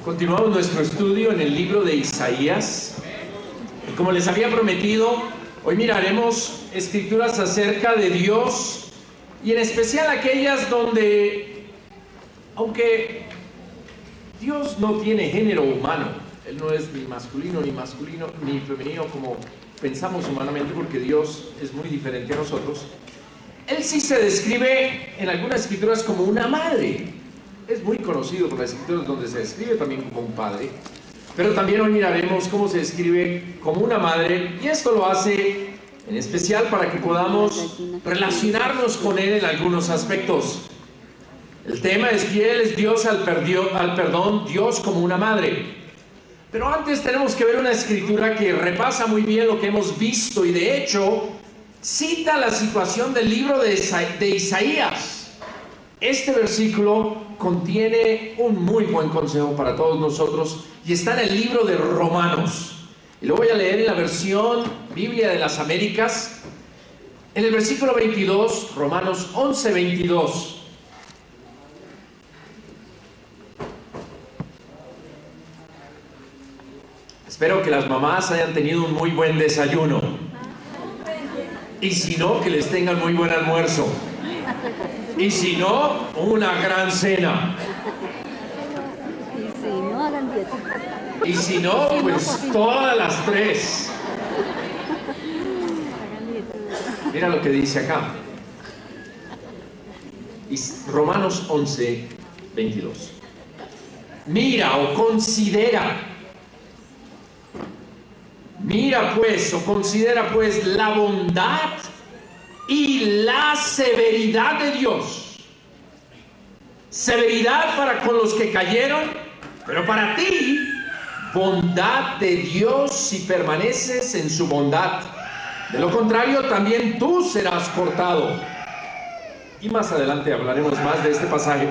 Continuamos nuestro estudio en el libro de Isaías. Y como les había prometido, hoy miraremos escrituras acerca de Dios y en especial aquellas donde, aunque Dios no tiene género humano, Él no es ni masculino ni femenino como pensamos humanamente, porque Dios es muy diferente a nosotros. Él sí se describe en algunas escrituras como una madre. Es muy conocido por las escrituras donde se describe también como un padre, pero también hoy miraremos cómo se describe como una madre, y esto lo hace en especial para que podamos relacionarnos con Él en algunos aspectos. El tema es que Él es Dios al perdón, Dios como una madre. Pero antes tenemos que ver una escritura que repasa muy bien lo que hemos visto y de hecho cita la situación del libro de Isaías. Este versículo contiene un muy buen consejo para todos nosotros y está en el libro de Romanos. Y lo voy a leer en la versión Biblia de las Américas, en el versículo 22, Romanos 11, 22. Espero que las mamás hayan tenido un muy buen desayuno. Y si no, que les tengan muy buen almuerzo. Y si no, una gran cena. Y si no, hagan dieta. Y si no, pues todas las tres. Mira lo que dice acá. Romanos 11, 22. Mira o considera. Mira pues o considera pues la bondad y la severidad de Dios. Severidad para con los que cayeron, pero para ti, bondad de Dios si permaneces en su bondad. De lo contrario, también tú serás cortado. Y más adelante hablaremos más de este pasaje.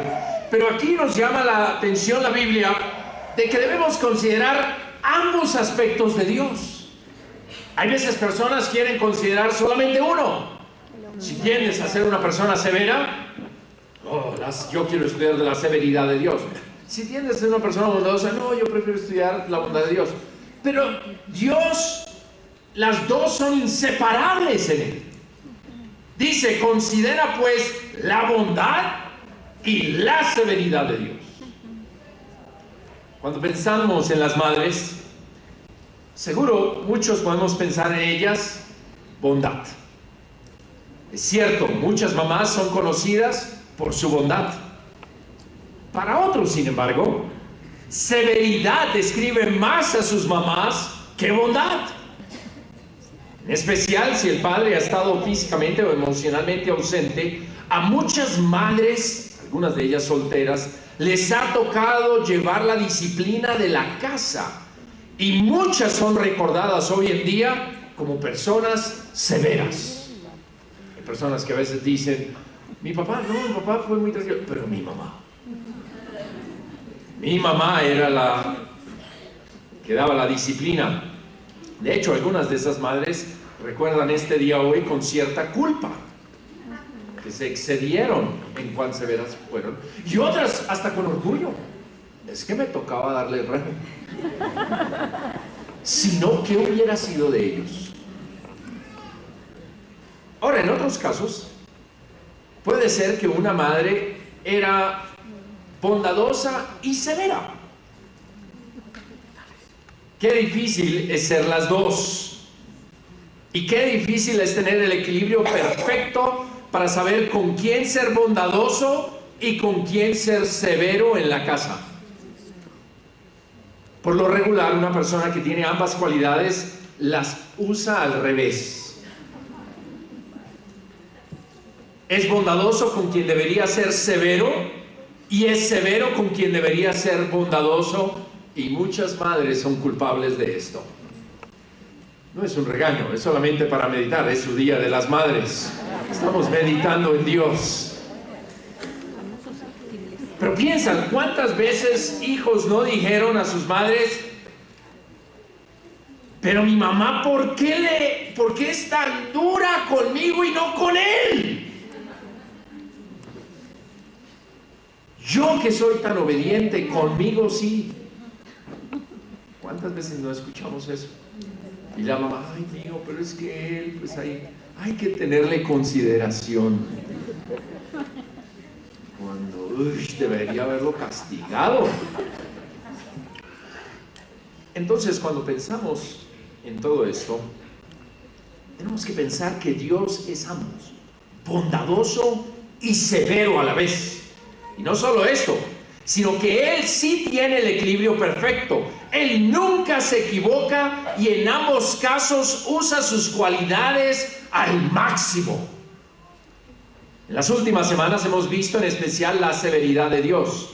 Pero aquí nos llama la atención la Biblia de que debemos considerar ambos aspectos de Dios. Hay veces personas quieren considerar solamente uno. Si tiendes a ser una persona severa, yo quiero estudiar de la severidad de Dios. Si tiendes a ser una persona bondadosa, no, yo prefiero estudiar la bondad de Dios. Pero Dios, las dos son inseparables en Él. Dice, considera pues la bondad y la severidad de Dios. Cuando pensamos en las madres, seguro muchos podemos pensar en ellas bondad. Es cierto, muchas mamás son conocidas por su bondad. Para otros, sin embargo, severidad describe más a sus mamás que bondad. En especial si el padre ha estado físicamente o emocionalmente ausente, a muchas madres, algunas de ellas solteras, les ha tocado llevar la disciplina de la casa. Y muchas son recordadas hoy en día como personas severas. Personas que a veces dicen, mi papá fue muy tranquilo, pero mi mamá era la que daba la disciplina. De hecho, algunas de esas madres recuerdan este día hoy con cierta culpa, que se excedieron en cuán severas fueron, y otras hasta con orgullo. Es que me tocaba darle el remo. Si no, ¿qué hubiera sido de ellos? Ahora, en otros casos, puede ser que una madre era bondadosa y severa. Qué difícil es ser las dos. Y qué difícil es tener el equilibrio perfecto para saber con quién ser bondadoso y con quién ser severo en la casa. Por lo regular, una persona que tiene ambas cualidades las usa al revés. Es bondadoso con quien debería ser severo y es severo con quien debería ser bondadoso, y muchas madres son culpables de esto. No es un regaño, es solamente para meditar, es su día de las madres. Estamos meditando en Dios. Pero piensan, ¿cuántas veces hijos no dijeron a sus madres, pero mi mamá, ¿por qué es tan dura conmigo y no con él? Yo que soy tan obediente, conmigo sí, ¿Cuántas veces no escuchamos eso? Y la mamá, ay mío, pero es que él, pues hay que tenerle consideración. Cuando debería haberlo castigado. Entonces, cuando pensamos en todo esto, tenemos que pensar que Dios es ambos, bondadoso y severo a la vez. Y no solo esto, sino que Él sí tiene el equilibrio perfecto. Él nunca se equivoca y en ambos casos usa sus cualidades al máximo. En las últimas semanas hemos visto en especial la severidad de Dios.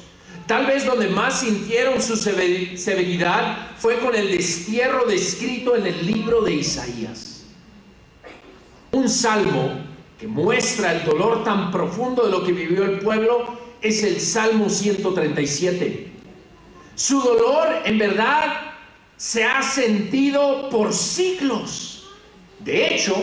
Tal vez donde más sintieron su severidad fue con el destierro descrito en el libro de Isaías. Un salmo que muestra el dolor tan profundo de lo que vivió el pueblo es el Salmo 137. Su dolor en verdad se ha sentido por siglos. De hecho,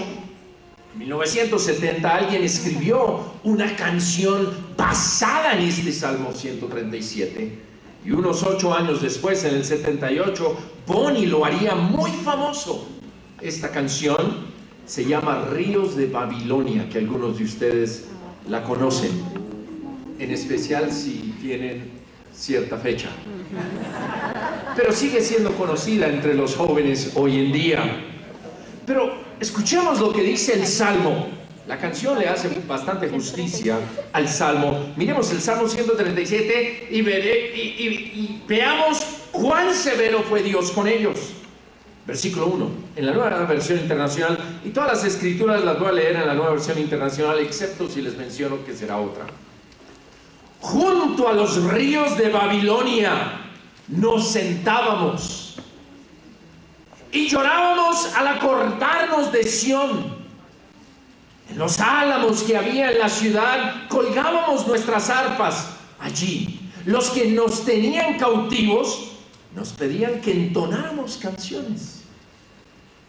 en 1970 alguien escribió una canción basada en este Salmo 137 y unos 8 años después, en el 78, Bonnie lo haría muy famoso. Esta canción se llama Ríos de Babilonia, que algunos de ustedes la conocen, en especial si tienen cierta fecha, pero sigue siendo conocida entre los jóvenes hoy en día. Pero escuchemos lo que dice el Salmo. La canción le hace bastante justicia al Salmo. Miremos el Salmo 137 y veamos cuán severo fue Dios con ellos. Versículo 1, en la Nueva Versión Internacional, y todas las escrituras las voy a leer en la Nueva Versión Internacional, excepto si les menciono que será otra. Junto a los ríos de Babilonia nos sentábamos y llorábamos al acordarnos de Sión. En los álamos que había en la ciudad colgábamos nuestras arpas. Allí los que nos tenían cautivos nos pedían que entonáramos canciones.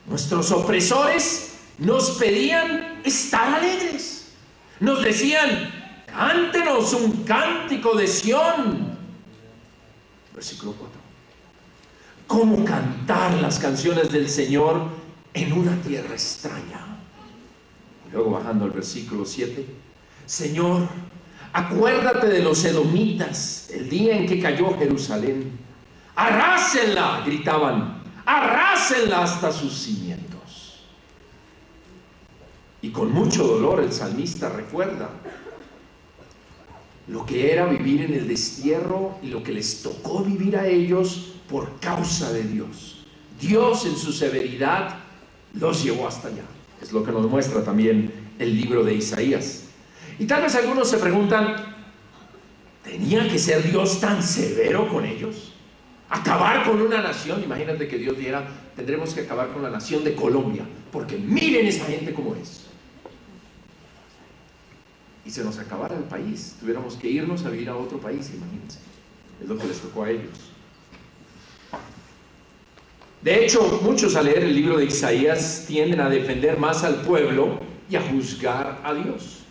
Nuestros opresores nos pedían estar alegres. Nos decían: cántenos un cántico de Sión. Versículo 4. ¿Cómo cantar las canciones del Señor en una tierra extraña? Luego bajando al versículo 7. Señor, acuérdate de los edomitas, el día en que cayó Jerusalén. Arrásenla, gritaban, arrásenla hasta sus cimientos. Y con mucho dolor el salmista recuerda lo que era vivir en el destierro y lo que les tocó vivir a ellos por causa de Dios. Dios en su severidad los llevó hasta allá. Es lo que nos muestra también el libro de Isaías. Y tal vez algunos se preguntan, ¿tenía que ser Dios tan severo con ellos? ¿Acabar con una nación? Imagínate que Dios dijera, tendremos que acabar con la nación de Colombia, porque miren esa gente como es. Y se nos acabara el país, tuviéramos que irnos a vivir a otro país, imagínense. Es lo que les tocó a ellos. De hecho, muchos al leer el libro de Isaías tienden a defender más al pueblo y a juzgar a Dios.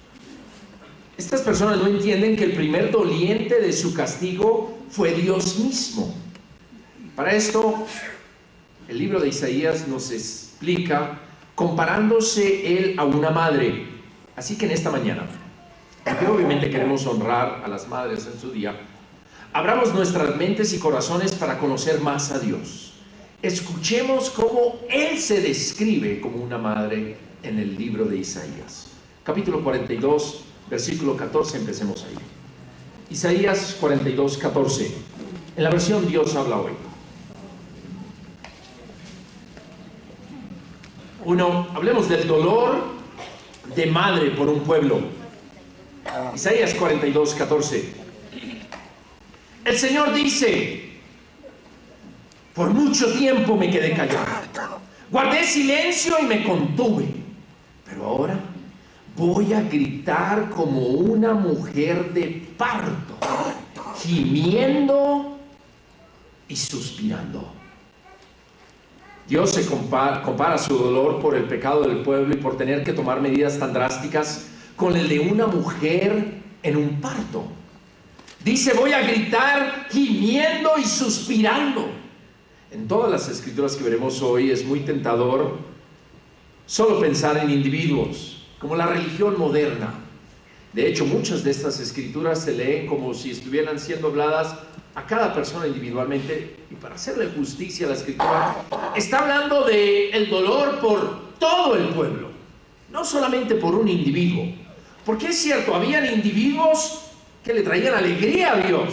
Estas personas no entienden que el primer doliente de su castigo fue Dios mismo. Para esto, el libro de Isaías nos explica comparándose él a una madre. Así que en esta mañana, porque obviamente queremos honrar a las madres en su día, abramos nuestras mentes y corazones para conocer más a Dios. Escuchemos cómo Él se describe como una madre en el libro de Isaías. Capítulo 42, versículo 14, empecemos ahí. Isaías 42, 14. En la versión Dios habla hoy. 1. Hablemos del dolor de madre por un pueblo. Isaías 42, 14. El Señor dice: por mucho tiempo me quedé callado, guardé silencio y me contuve, pero ahora voy a gritar como una mujer de parto, gimiendo y suspirando. Dios se compara su dolor por el pecado del pueblo y por tener que tomar medidas tan drásticas con el de una mujer en un parto. Dice: voy a gritar gimiendo y suspirando. En todas las escrituras que veremos hoy es muy tentador solo pensar en individuos, como la religión moderna. De hecho, muchas de estas escrituras se leen como si estuvieran siendo habladas a cada persona individualmente, y para hacerle justicia a la escritura, está hablando del dolor por todo el pueblo, no solamente por un individuo. Porque es cierto, habían individuos que le traían alegría a Dios,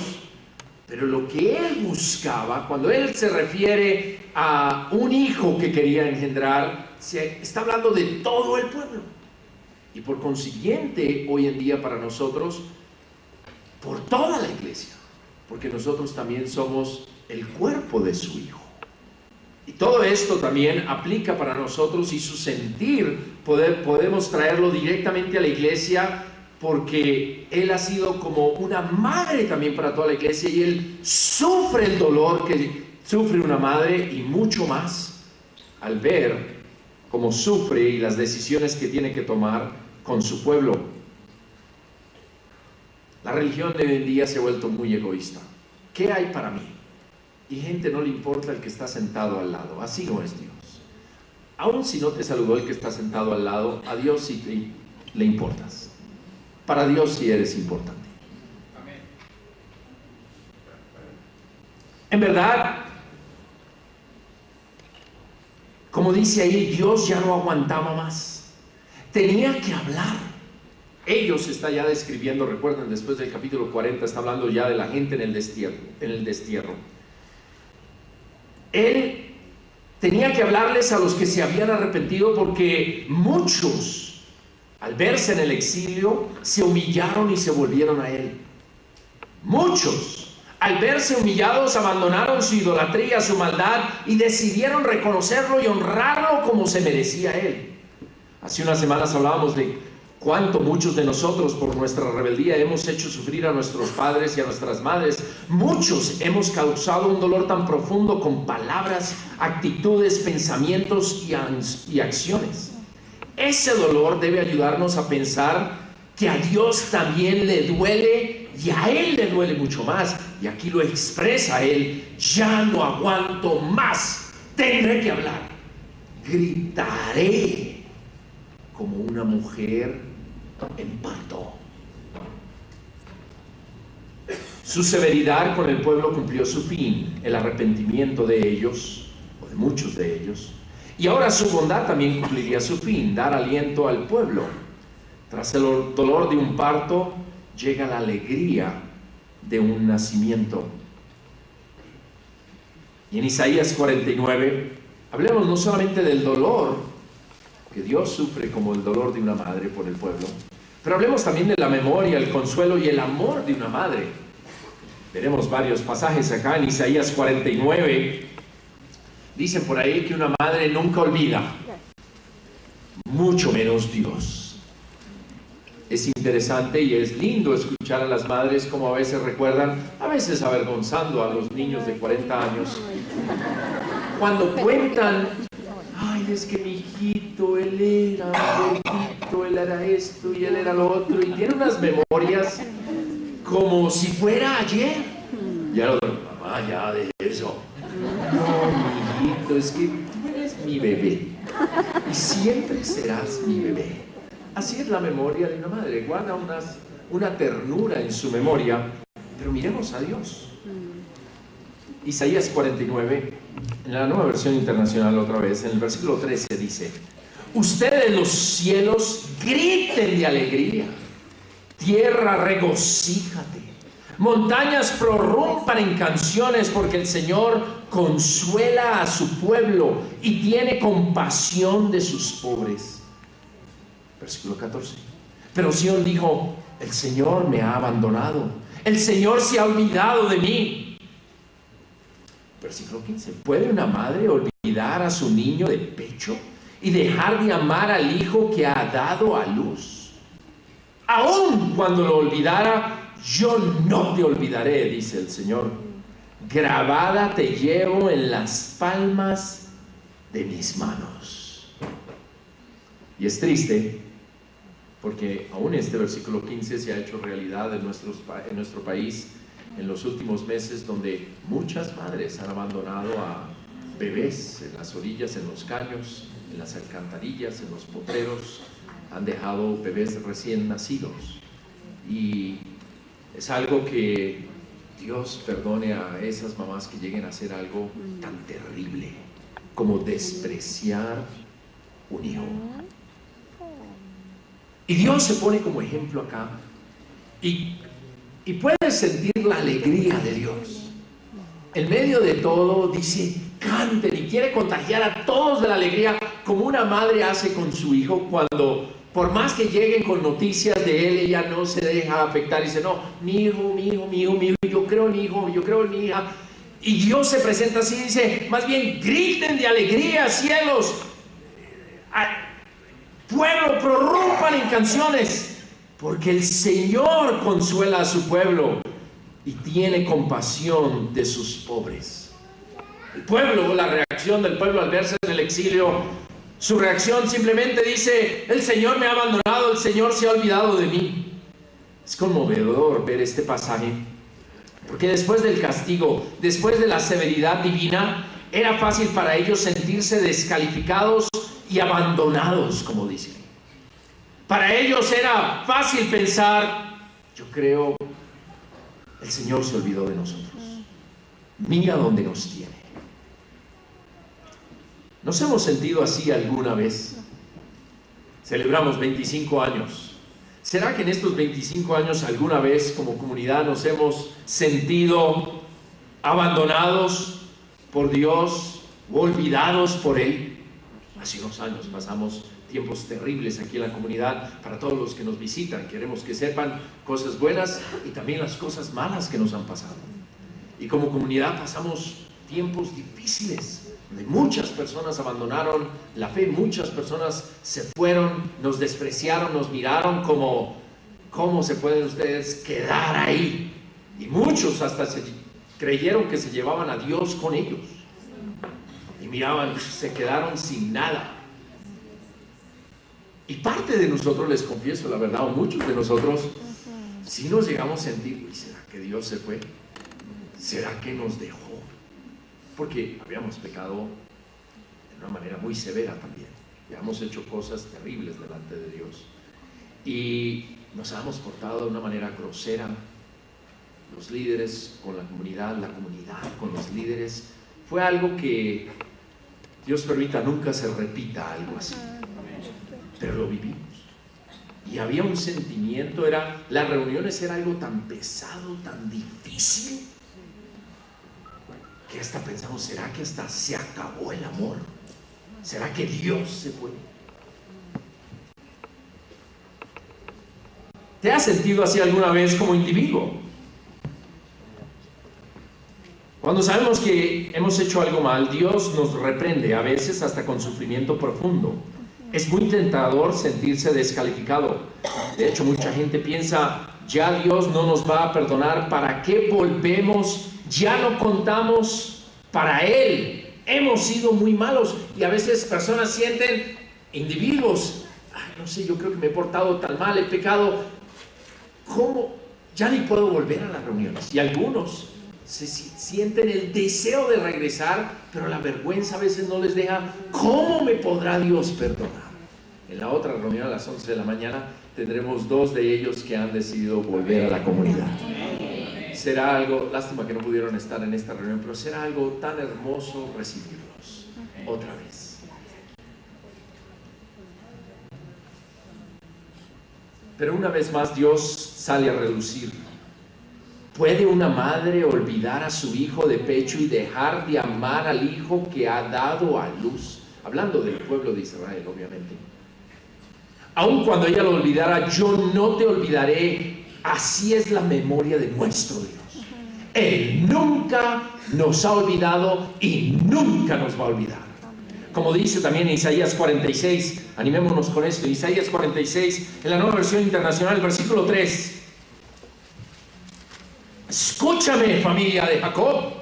pero lo que él buscaba, cuando él se refiere a un hijo que quería engendrar, se está hablando de todo el pueblo. Y por consiguiente, hoy en día para nosotros, por toda la iglesia, porque nosotros también somos el cuerpo de su Hijo. Y todo esto también aplica para nosotros, y su sentir podemos traerlo directamente a la iglesia, porque Él ha sido como una madre también para toda la iglesia, y Él sufre el dolor que sufre una madre y mucho más al ver cómo sufre y las decisiones que tiene que tomar con su pueblo. La religión de hoy en día se ha vuelto muy egoísta. ¿Qué hay para mí? Y gente, no le importa el que está sentado al lado. Así no es Dios. Aun si no te saludó el que está sentado al lado, a Dios sí le importas. Para Dios sí eres importante. En verdad, como dice ahí, Dios ya no aguantaba más. Tenía que hablar. Ellos está ya describiendo, recuerden, después del capítulo 40 está hablando ya de la gente en el destierro. Él tenía que hablarles a los que se habían arrepentido, porque muchos, al verse en el exilio, se humillaron y se volvieron a Él. Muchos, al verse humillados, abandonaron su idolatría, su maldad, y decidieron reconocerlo y honrarlo como se merecía Él. Hace unas semanas hablábamos de cuánto muchos de nosotros, por nuestra rebeldía, hemos hecho sufrir a nuestros padres y a nuestras madres. Muchos hemos causado un dolor tan profundo con palabras, actitudes, pensamientos y acciones. Ese dolor debe ayudarnos a pensar que a Dios también le duele, y a Él le duele mucho más. Y aquí lo expresa Él: ya no aguanto más, tendré que hablar. Gritaré como una mujer en parto. Su severidad con el pueblo cumplió su fin, el arrepentimiento de ellos, o de muchos de ellos, y ahora su bondad también cumpliría su fin, dar aliento al pueblo. Tras el dolor de un parto llega la alegría de un nacimiento. Y en Isaías 49 hablemos no solamente del dolor que Dios sufre como el dolor de una madre por el pueblo, pero hablemos también de la memoria, el consuelo y el amor de una madre. Veremos varios pasajes acá en Isaías 49. Dicen por ahí que una madre nunca olvida, mucho menos Dios. Es interesante y es lindo escuchar a las madres como a veces recuerdan, a veces avergonzando a los niños de 40 años, cuando cuentan: ay, es que mi hijito, él era gordito, él era esto y él era lo otro, y tiene unas memorias como si fuera ayer. Ya lo digo: mamá, ya de eso. No, mi hijito, es que tú eres mi bebé y siempre serás mi bebé. Así es la memoria de una madre, guarda una ternura en su memoria. Pero miremos a Dios. Isaías 49, en la Nueva Versión Internacional otra vez, en el versículo 13 dice: ustedes los cielos griten de alegría, tierra regocíjate, montañas prorrumpan en canciones, porque el Señor consuela a su pueblo y tiene compasión de sus pobres. Versículo 14. Pero Sión dijo: el Señor me ha abandonado, el Señor se ha olvidado de mí. Versículo 15. ¿Puede una madre olvidar a su niño de pecho y dejar de amar al hijo que ha dado a luz? Aún cuando lo olvidara, yo no te olvidaré, dice el Señor. Grabada te llevo en las palmas de mis manos. Y es triste, porque aún este versículo 15 se ha hecho realidad en nuestro país en los últimos meses, donde muchas madres han abandonado bebés en las orillas, en los caños, en las alcantarillas, en los potreros, han dejado bebés recién nacidos. Y es algo que Dios perdone a esas mamás que lleguen a hacer algo tan terrible como despreciar un hijo. Y Dios se pone como ejemplo acá, y puedes sentir la alegría de Dios. En medio de todo dice, canten, y quiere contagiar a todos de la alegría, como una madre hace con su hijo cuando, por más que lleguen con noticias de él, ella no se deja afectar y dice, no, mi hijo, mi hijo, mi hijo, mi hijo, yo creo en mi hijo, yo creo en mi hija. Y Dios se presenta así y dice, más bien griten de alegría, cielos, pueblo, prorrumpan en canciones, porque el Señor consuela a su pueblo y tiene compasión de sus pobres. El pueblo, la reacción del pueblo al verse en el exilio, su reacción simplemente dice, el Señor me ha abandonado, el Señor se ha olvidado de mí. Es conmovedor ver este pasaje, porque después del castigo, después de la severidad divina, era fácil para ellos sentirse descalificados y abandonados, como dicen. Para ellos era fácil pensar, yo creo, el Señor se olvidó de nosotros. Mira dónde nos tiene. ¿Nos hemos sentido así alguna vez? Celebramos 25 años. ¿Será que en estos 25 años alguna vez como comunidad nos hemos sentido abandonados por Dios o olvidados por Él? Hace unos años pasamos tiempos terribles aquí en la comunidad. Para todos los que nos visitan, queremos que sepan cosas buenas y también las cosas malas que nos han pasado. Y como comunidad pasamos tiempos difíciles, donde muchas personas abandonaron la fe, muchas personas se fueron, nos despreciaron, nos miraron como, ¿cómo se pueden ustedes quedar ahí? Y muchos hasta creyeron que se llevaban a Dios con ellos. Y miraban, se quedaron sin nada. Y parte de nosotros, les confieso la verdad, o muchos de nosotros, sí nos llegamos a sentir, ¿será que Dios se fue? ¿Será que nos dejó? Porque habíamos pecado de una manera muy severa también. Habíamos hecho cosas terribles delante de Dios. Y nos habíamos portado de una manera grosera. Los líderes con la comunidad con los líderes. Fue algo que, Dios permita, nunca se repita algo así. Pero lo vivimos. Y había un sentimiento, las reuniones era algo tan pesado, tan difícil, que hasta pensamos, ¿será que hasta se acabó el amor? ¿Será que Dios se fue? ¿Te has sentido así alguna vez como individuo? Cuando sabemos que hemos hecho algo mal, Dios nos reprende, a veces hasta con sufrimiento profundo. Es muy tentador sentirse descalificado. De hecho, mucha gente piensa, ya Dios no nos va a perdonar, ¿para qué volvemos? Ya no contamos para Él, hemos sido muy malos. Y a veces personas sienten, individuos, no sé, yo creo que me he portado tan mal, he pecado, ¿cómo? Ya ni puedo volver a las reuniones. Y algunos sienten el deseo de regresar, pero la vergüenza a veces no les deja. ¿Cómo me podrá Dios perdonar? En la otra reunión a las 11 de la mañana tendremos 2 de ellos que han decidido volver a la comunidad. Será algo, lástima que no pudieron estar en esta reunión, pero será algo tan hermoso recibirlos otra vez. Pero una vez más Dios sale a relucir. ¿Puede una madre olvidar a su hijo de pecho y dejar de amar al hijo que ha dado a luz? Hablando del pueblo de Israel, obviamente. Aun cuando ella lo olvidara, yo no te olvidaré. Así es la memoria de nuestro Dios. Él nunca nos ha olvidado y nunca nos va a olvidar. Como dice también Isaías 46, animémonos con esto, Isaías 46, en la Nueva Versión Internacional, versículo 3. Escúchame, familia de Jacob,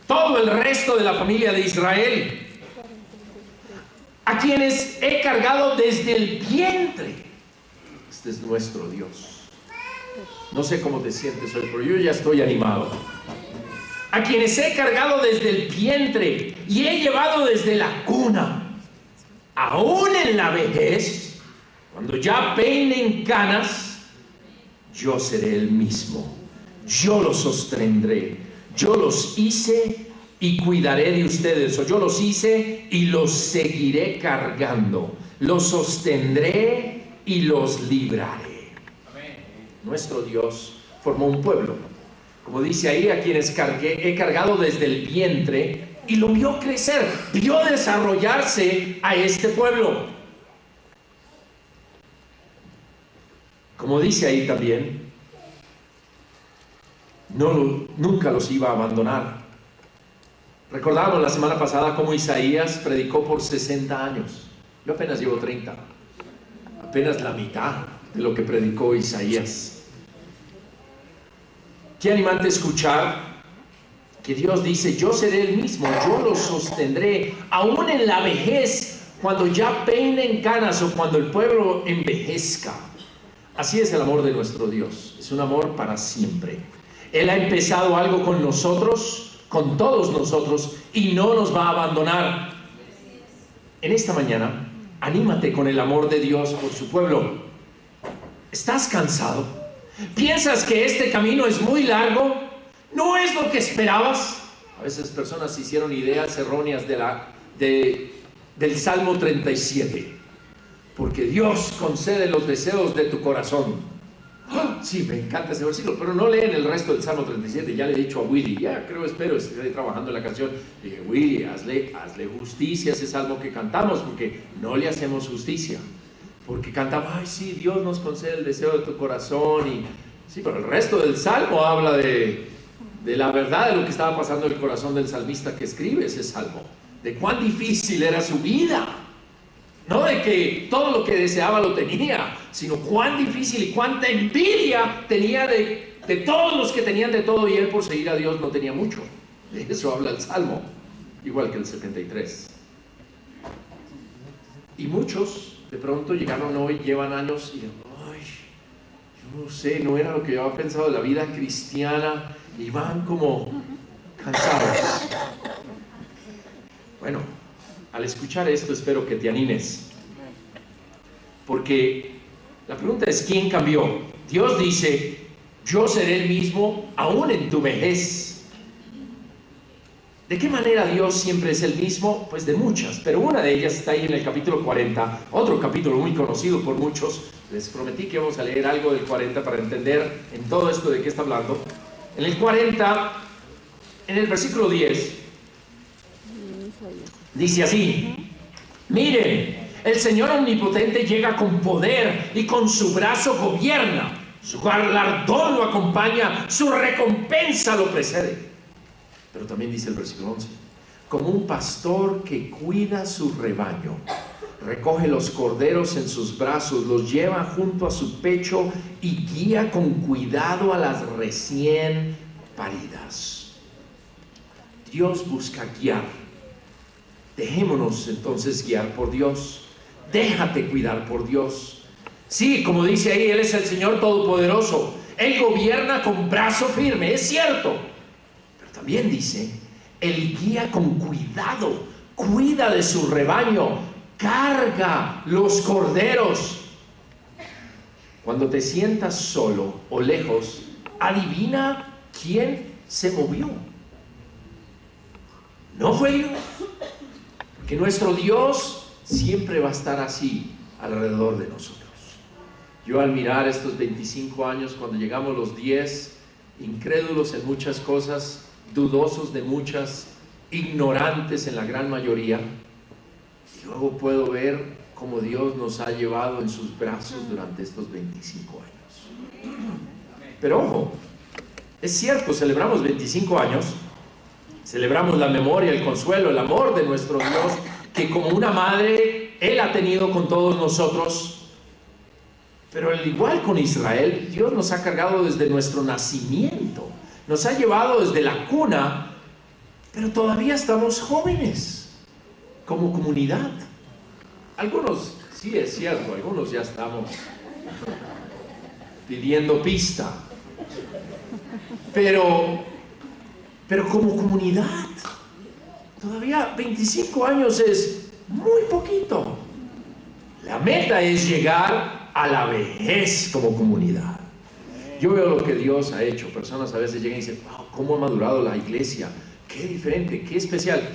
todo el resto de la familia de Israel, a quienes he cargado desde el vientre. Este es nuestro Dios. No sé cómo te sientes hoy, pero yo ya estoy animado. a quienes he cargado desde el vientre y he llevado desde la cuna. Aún en la vejez, cuando ya peinen canas, yo seré el mismo. Yo los sostendré. Yo los hice y cuidaré de ustedes. O yo los hice y los seguiré cargando. Los sostendré y los libraré. Nuestro Dios formó un pueblo, como dice ahí, a quienes he cargado desde el vientre, y lo vio crecer, vio desarrollarse a este pueblo. Como dice ahí también, nunca los iba a abandonar. Recordábamos la semana pasada cómo Isaías predicó por 60 años. Yo apenas llevo 30, apenas la mitad de lo que predicó Isaías. Qué animante escuchar que Dios dice: yo seré el mismo, yo los sostendré, aún en la vejez, cuando ya peinen canas o cuando el pueblo envejezca. Así es el amor de nuestro Dios, es un amor para siempre. Él ha empezado algo con nosotros, con todos nosotros, y no nos va a abandonar. En esta mañana, anímate con el amor de Dios por su pueblo. ¿Estás cansado? ¿Piensas que este camino es muy largo? ¿No es lo que esperabas? A veces personas hicieron ideas erróneas del Salmo 37. Porque Dios concede los deseos de tu corazón. ¡Oh! Sí, me encanta ese versículo, pero no leen el resto del Salmo 37. Ya le he dicho a Willy, espero esté trabajando en la canción. Le dije: Willy, hazle justicia a ese salmo que cantamos, porque no le hacemos justicia. Porque cantamos: ay, sí, Dios nos concede el deseo de tu corazón. Y sí, pero el resto del salmo habla de la verdad de lo que estaba pasando en el corazón del salmista que escribe ese salmo. De cuán difícil era su vida. No de que todo lo que deseaba lo tenía, sino cuán difícil y cuánta envidia tenía de todos los que tenían de todo, y él, por seguir a Dios, no tenía mucho. De eso habla el salmo, igual que el 73. Y muchos de pronto llegaron hoy, llevan años y ay, yo no sé, no era lo que yo había pensado de la vida cristiana, y van como cansados. Bueno, al escuchar esto espero que te animes, porque la pregunta es: ¿quién cambió? Dios dice: yo seré el mismo aún en tu vejez. ¿De qué manera Dios siempre es el mismo? Pues de muchas, pero una de ellas está ahí en el capítulo 40, otro capítulo muy conocido por muchos. Les prometí que vamos a leer algo del 40 para entender en todo esto de qué está hablando. En el 40, en el versículo 10, dice así: miren, el Señor omnipotente llega con poder y con su brazo gobierna. Su galardón lo acompaña, su recompensa lo precede. Pero también dice el versículo 11: como un pastor que cuida su rebaño, recoge los corderos en sus brazos, los lleva junto a su pecho y guía con cuidado a las recién paridas. Dios busca guiar. Dejémonos entonces guiar por Dios. Déjate cuidar por Dios. Sí, como dice ahí, Él es el Señor Todopoderoso. Él gobierna con brazo firme, es cierto. Pero también dice: Él guía con cuidado, cuida de su rebaño, carga los corderos. Cuando te sientas solo o lejos, adivina quién se movió. No fue Dios. Porque nuestro Dios siempre va a estar así alrededor de nosotros. Yo, al mirar estos 25 años, cuando llegamos los 10, incrédulos en muchas cosas, dudosos de muchas, ignorantes en la gran mayoría, y luego puedo ver cómo Dios nos ha llevado en sus brazos durante estos 25 años. Pero ojo, es cierto, celebramos 25 años, celebramos la memoria, el consuelo, el amor de nuestro Dios, que como una madre Él ha tenido con todos nosotros. Pero al igual con Israel, Dios nos ha cargado desde nuestro nacimiento, nos ha llevado desde la cuna, pero todavía estamos jóvenes como comunidad. Algunos, sí es cierto, algunos ya estamos pidiendo pista, pero Pero como comunidad, todavía 25 años es muy poquito. La meta es llegar a la vejez como comunidad. Yo veo lo que Dios ha hecho. Personas a veces llegan y dicen, wow, ¿cómo ha madurado la iglesia? Qué diferente, qué especial.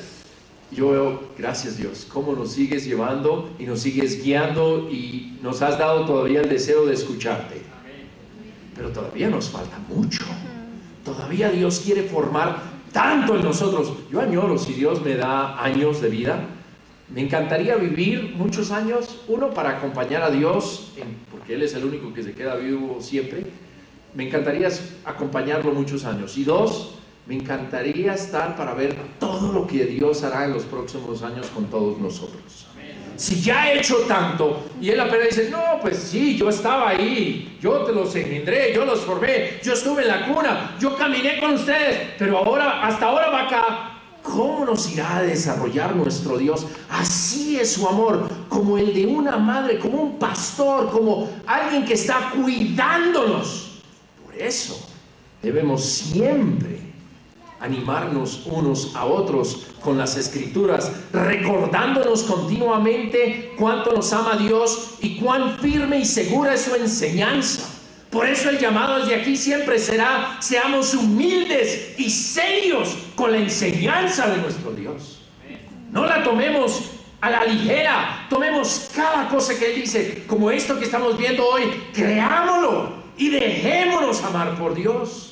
Yo veo, gracias Dios, cómo nos sigues llevando y nos sigues guiando y nos has dado todavía el deseo de escucharte. Pero todavía nos falta mucho. Todavía Dios quiere formar tanto en nosotros. Yo añoro, si Dios me da años de vida, me encantaría vivir muchos años, uno, para acompañar a Dios, porque Él es el único que se queda vivo siempre. Me encantaría acompañarlo muchos años. Y dos, me encantaría estar para ver todo lo que Dios hará en los próximos años con todos nosotros. Si ya he hecho tanto, y Él apenas dice, no, pues sí, yo estaba ahí, yo te los engendré, yo los formé, yo estuve en la cuna, yo caminé con ustedes, pero ahora, hasta ahora va acá. ¿Cómo nos irá a desarrollar nuestro Dios? Así es su amor, como el de una madre, como un pastor, como alguien que está cuidándonos. Por eso debemos siempre animarnos unos a otros con las Escrituras, recordándonos continuamente cuánto nos ama Dios y cuán firme y segura es su enseñanza. Por eso el llamado desde aquí siempre será: seamos humildes y serios con la enseñanza de nuestro Dios. No la tomemos a la ligera, tomemos cada cosa que Él dice, como esto que estamos viendo hoy, creámoslo y dejémonos amar por Dios.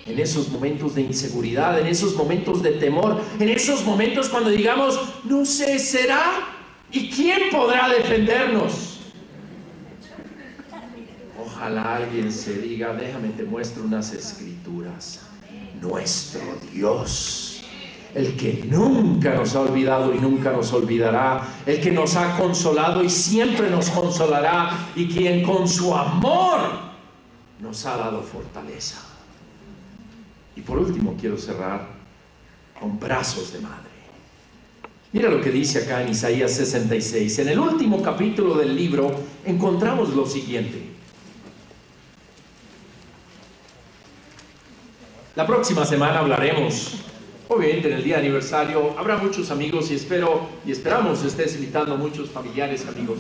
En esos momentos de inseguridad, en esos momentos de temor, en esos momentos cuando digamos, no sé, ¿será? ¿Y quién podrá defendernos? Ojalá alguien se diga, déjame te muestro unas escrituras. Nuestro Dios, el que nunca nos ha olvidado y nunca nos olvidará, el que nos ha consolado y siempre nos consolará, y quien con su amor nos ha dado fortaleza. Y por último quiero cerrar con brazos de madre. Mira lo que dice acá en Isaías 66. En el último capítulo del libro encontramos lo siguiente. La próxima semana hablaremos, obviamente en el día de aniversario, habrá muchos amigos y esperamos estés invitando a muchos familiares, amigos.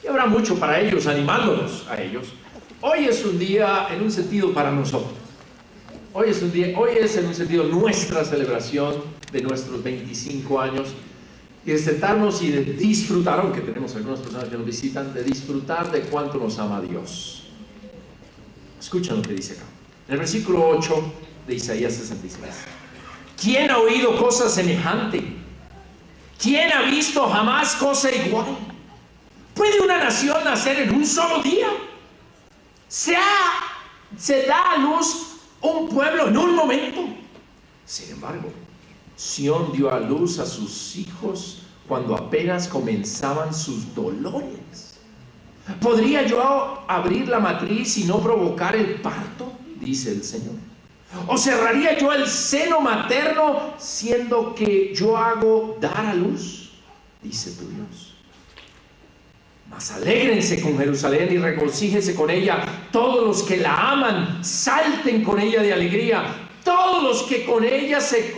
Y habrá mucho para ellos, animándonos a ellos. Hoy es un día en un sentido para nosotros. Hoy es en un sentido nuestra celebración de nuestros 25 años, y de sentarnos y de disfrutar, aunque tenemos algunas personas que nos visitan, de disfrutar de cuánto nos ama Dios. Escuchen lo que dice acá, en el versículo 8 de Isaías 66. ¿Quién ha oído cosa semejante? ¿Quién ha visto jamás cosa igual? ¿Puede una nación nacer en un solo día? ¿Se da a luz un pueblo en un momento? Sin embargo, Sión dio a luz a sus hijos cuando apenas comenzaban sus dolores. ¿Podría yo abrir la matriz y no provocar el parto? Dice el Señor. ¿O cerraría yo el seno materno siendo que yo hago dar a luz? Dice tu Dios. Mas alégrense con Jerusalén y regocíjense con ella todos los que la aman, salten con ella de alegría todos los que con ella se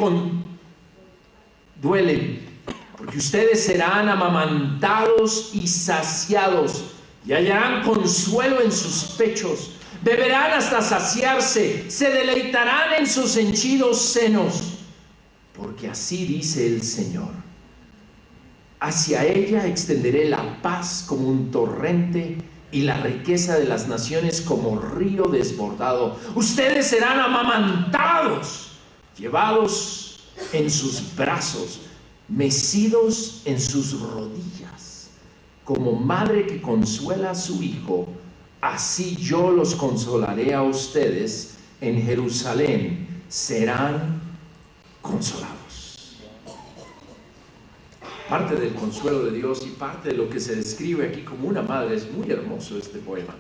duelen, porque ustedes serán amamantados y saciados y hallarán consuelo en sus pechos, beberán hasta saciarse, se deleitarán en sus henchidos senos, porque así dice el Señor: hacia ella extenderé la paz como un torrente y la riqueza de las naciones como río desbordado. Ustedes serán amamantados, llevados en sus brazos, mecidos en sus rodillas. Como madre que consuela a su hijo, así yo los consolaré a ustedes. En Jerusalén serán consolados. Parte del consuelo de Dios y parte de lo que se describe aquí como una madre, es muy hermoso este poema,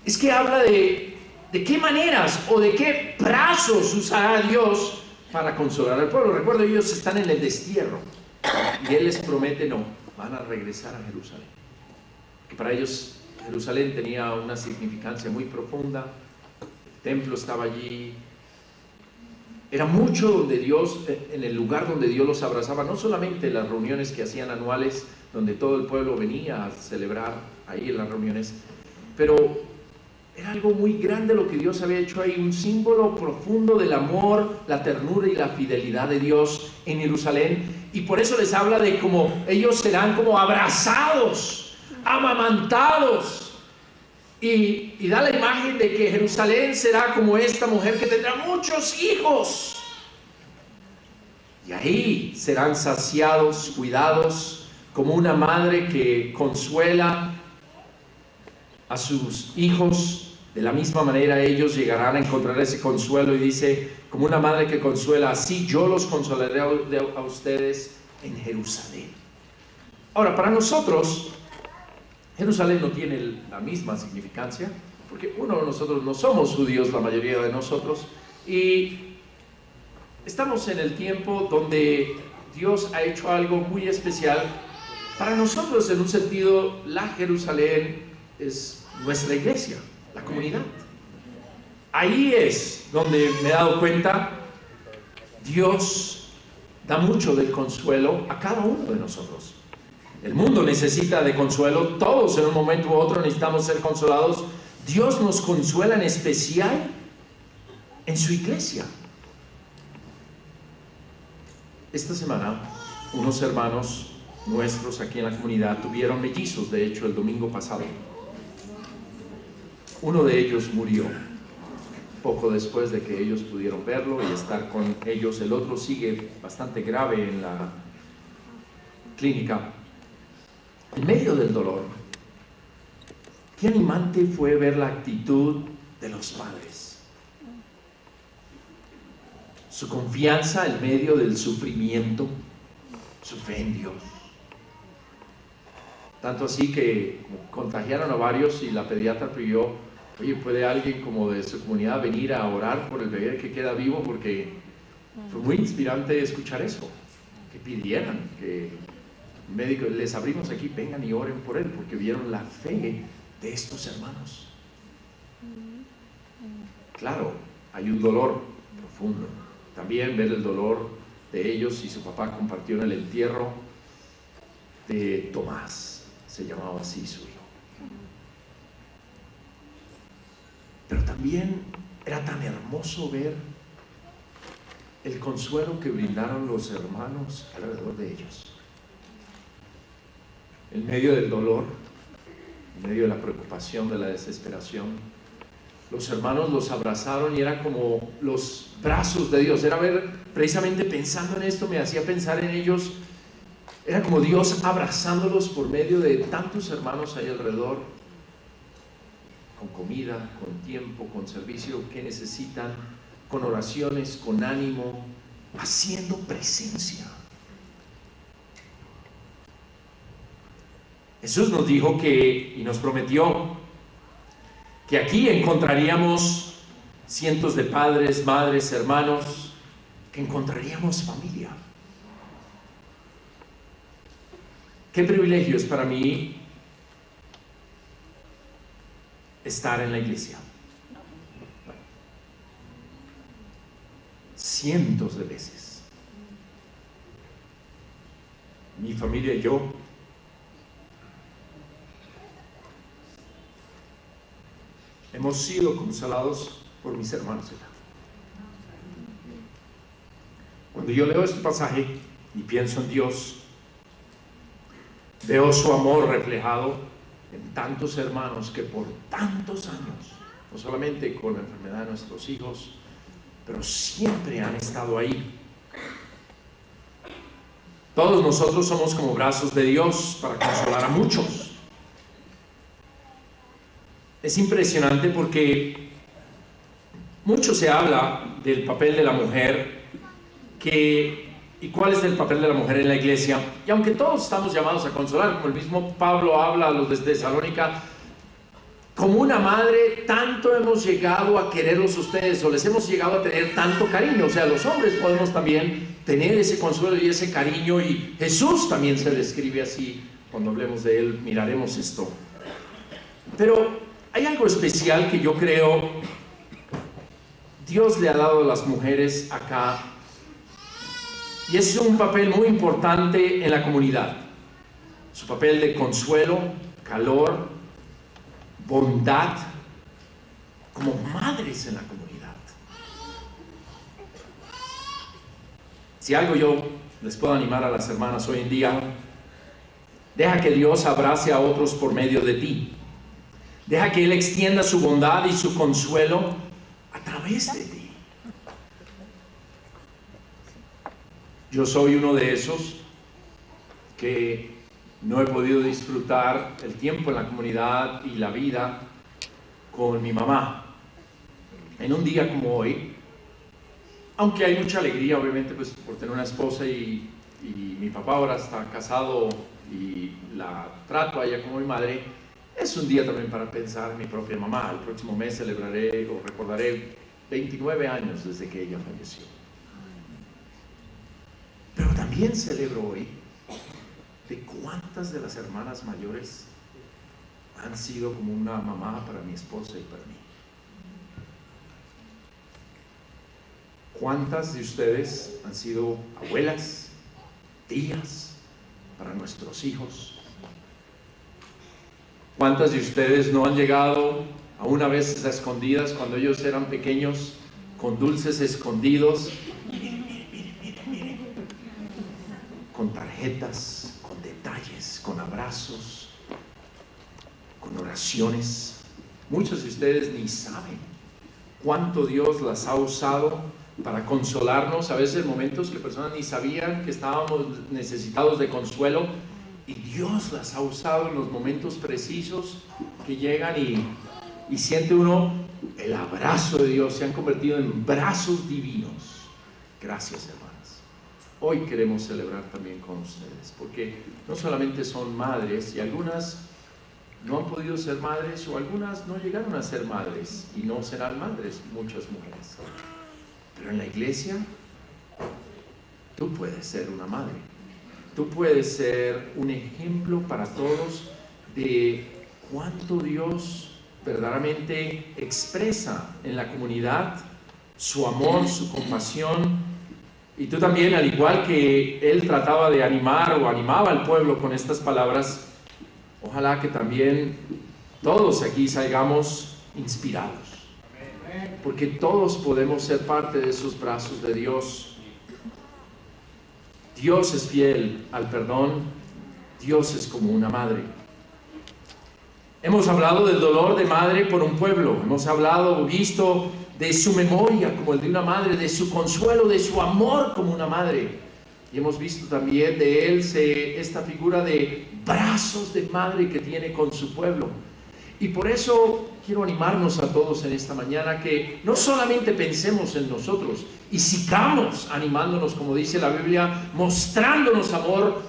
es que habla de qué maneras o de qué brazos usará Dios para consolar al pueblo. Recuerdo, ellos están en el destierro y Él les promete, no, van a regresar a Jerusalén, que para ellos Jerusalén tenía una significancia muy profunda. El templo estaba allí, Era mucho donde Dios, en el lugar donde Dios los abrazaba, no solamente las reuniones que hacían anuales, donde todo el pueblo venía a celebrar ahí en las reuniones, pero era algo muy grande lo que Dios había hecho ahí, un símbolo profundo del amor, la ternura y la fidelidad de Dios en Jerusalén. Y por eso les habla de cómo ellos serán como abrazados, amamantados. Y da la imagen de que Jerusalén será como esta mujer que tendrá muchos hijos. Y ahí serán saciados, cuidados, como una madre que consuela a sus hijos. De la misma manera ellos llegarán a encontrar ese consuelo, y dice, como una madre que consuela, así yo los consolaré a ustedes en Jerusalén. Ahora, para nosotros Jerusalén no tiene la misma significancia, porque nosotros no somos judíos, la mayoría de nosotros, y estamos en el tiempo donde Dios ha hecho algo muy especial. Para nosotros, en un sentido, la Jerusalén es nuestra iglesia, la comunidad. Ahí es donde me he dado cuenta, Dios da mucho del consuelo a cada uno de nosotros. El mundo necesita de consuelo, todos en un momento u otro necesitamos ser consolados. Dios nos consuela en especial en su iglesia. Esta semana, unos hermanos nuestros aquí en la comunidad tuvieron mellizos, de hecho el domingo pasado. Uno de ellos murió poco después de que ellos pudieron verlo y estar con ellos. El otro sigue bastante grave en la clínica. En medio del dolor, qué animante fue ver la actitud de los padres. Su confianza en medio del sufrimiento, su fe en Dios. Tanto así que contagiaron a varios y la pediatra pidió, oye, ¿puede alguien como de su comunidad venir a orar por el bebé que queda vivo? Porque fue muy inspirante escuchar eso, que pidieran que médicos, les abrimos aquí, vengan y oren por él, porque vieron la fe de estos hermanos. Claro, hay un dolor profundo. También ver el dolor de ellos, y su papá compartió en el entierro de Tomás, se llamaba así su hijo. Pero también era tan hermoso ver el consuelo que brindaron los hermanos alrededor de ellos. En medio del dolor, en medio de la preocupación, de la desesperación, los hermanos los abrazaron y era como los brazos de Dios. Era ver, precisamente pensando en esto, me hacía pensar en ellos. Era como Dios abrazándolos por medio de tantos hermanos ahí alrededor, con comida, con tiempo, con servicio que necesitan, con oraciones, con ánimo, haciendo presencia. Jesús nos dijo y nos prometió que aquí encontraríamos cientos de padres, madres, hermanos, que encontraríamos familia. Qué privilegio es para mí estar en la iglesia. Cientos de veces. Mi familia y yo hemos sido consolados por mis hermanos allá. Cuando yo leo este pasaje y pienso en Dios, veo su amor reflejado en tantos hermanos que por tantos años, no solamente con la enfermedad de nuestros hijos, pero siempre han estado ahí. Todos nosotros somos como brazos de Dios para consolar a muchos. Es impresionante porque mucho se habla del papel de la mujer, y cuál es el papel de la mujer en la iglesia. Y aunque todos estamos llamados a consolar, como el mismo Pablo habla a los de Tesalónica, como una madre, tanto hemos llegado a quererlos ustedes, o les hemos llegado a tener tanto cariño. O sea, los hombres podemos también tener ese consuelo y ese cariño, y Jesús también se describe así. Cuando hablemos de él, miraremos esto. Pero hay algo especial que yo creo Dios le ha dado a las mujeres acá, y es un papel muy importante en la comunidad. Su papel de consuelo, calor, bondad, como madres en la comunidad. Si algo yo les puedo animar a las hermanas hoy en día, deja que Dios abrace a otros por medio de ti. Deja que Él extienda su bondad y su consuelo a través de ti. Yo soy uno de esos que no he podido disfrutar el tiempo en la comunidad y la vida con mi mamá. En un día como hoy, aunque hay mucha alegría, obviamente, pues, por tener una esposa y mi papá ahora está casado y la trato a ella como mi madre, es un día también para pensar en mi propia mamá. El próximo mes celebraré o recordaré 29 años desde que ella falleció. Pero también celebro hoy de cuántas de las hermanas mayores han sido como una mamá para mi esposa y para mí. ¿Cuántas de ustedes han sido abuelas, tías para nuestros hijos? ¿Cuántas de ustedes no han llegado aún a veces a escondidas cuando ellos eran pequeños con dulces escondidos? Miren, con tarjetas, con detalles, con abrazos, con oraciones. Muchos de ustedes ni saben cuánto Dios las ha usado para consolarnos, a veces en momentos que personas ni sabían que estábamos necesitados de consuelo, y Dios las ha usado en los momentos precisos que llegan y siente uno el abrazo de Dios. Se han convertido en brazos divinos. Gracias, hermanas. Hoy queremos celebrar también con ustedes, porque no solamente son madres, y algunas no han podido ser madres, o algunas no llegaron a ser madres y no serán madres, muchas mujeres. Pero en la iglesia, tú puedes ser una madre. Tú puedes ser un ejemplo para todos de cuánto Dios verdaderamente expresa en la comunidad su amor, su compasión. Y tú también, al igual que Él trataba de animar o animaba al pueblo con estas palabras, ojalá que también todos aquí salgamos inspirados. Porque todos podemos ser parte de esos brazos de Dios. Dios es fiel al perdón. Dios es como una madre. Hemos hablado del dolor de madre por un pueblo. Hemos hablado, visto de su memoria como el de una madre, de su consuelo, de su amor como una madre. Y hemos visto también de Él esta figura de brazos de madre que tiene con su pueblo. Y por eso quiero animarnos a todos en esta mañana que no solamente pensemos en nosotros y sigamos animándonos, como dice la Biblia, mostrándonos amor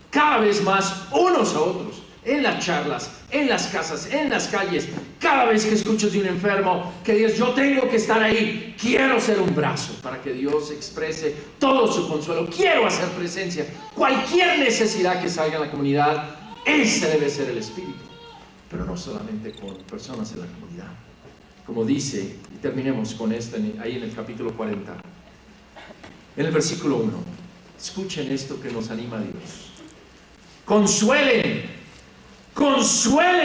cada vez más unos a otros, en las charlas, en las casas, en las calles. Cada vez que escucho de un enfermo, que Dios, yo tengo que estar ahí, quiero ser un brazo para que Dios exprese todo su consuelo, quiero hacer presencia. Cualquier necesidad que salga en la comunidad, ese debe ser el espíritu. Pero no solamente con personas en la comunidad. Como dice, y terminemos con esto ahí en el capítulo 40, en el versículo 1. Escuchen esto que nos anima a Dios. Consuelen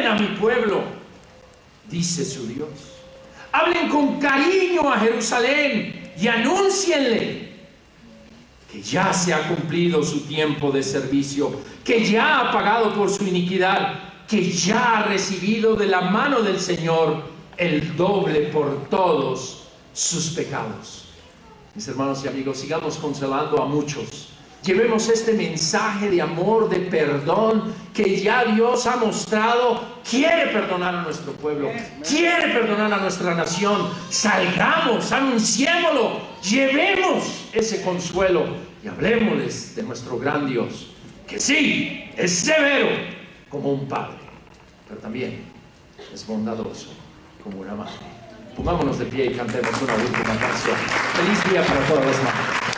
a mi pueblo, dice su Dios. Hablen con cariño a Jerusalén y anúncienle que ya se ha cumplido su tiempo de servicio, que ya ha pagado por su iniquidad, que ya ha recibido de la mano del Señor el doble por todos sus pecados. Mis hermanos y amigos, sigamos consolando a muchos. Llevemos este mensaje de amor, de perdón, que ya Dios ha mostrado. Quiere perdonar a nuestro pueblo, quiere perdonar a nuestra nación. Salgamos, anunciémoslo, llevemos ese consuelo y hablemosles de nuestro gran Dios, que sí, es severo como un padre, pero también es bondadoso como una madre. Pongámonos de pie y cantemos una última canción. Feliz día para todas las madres.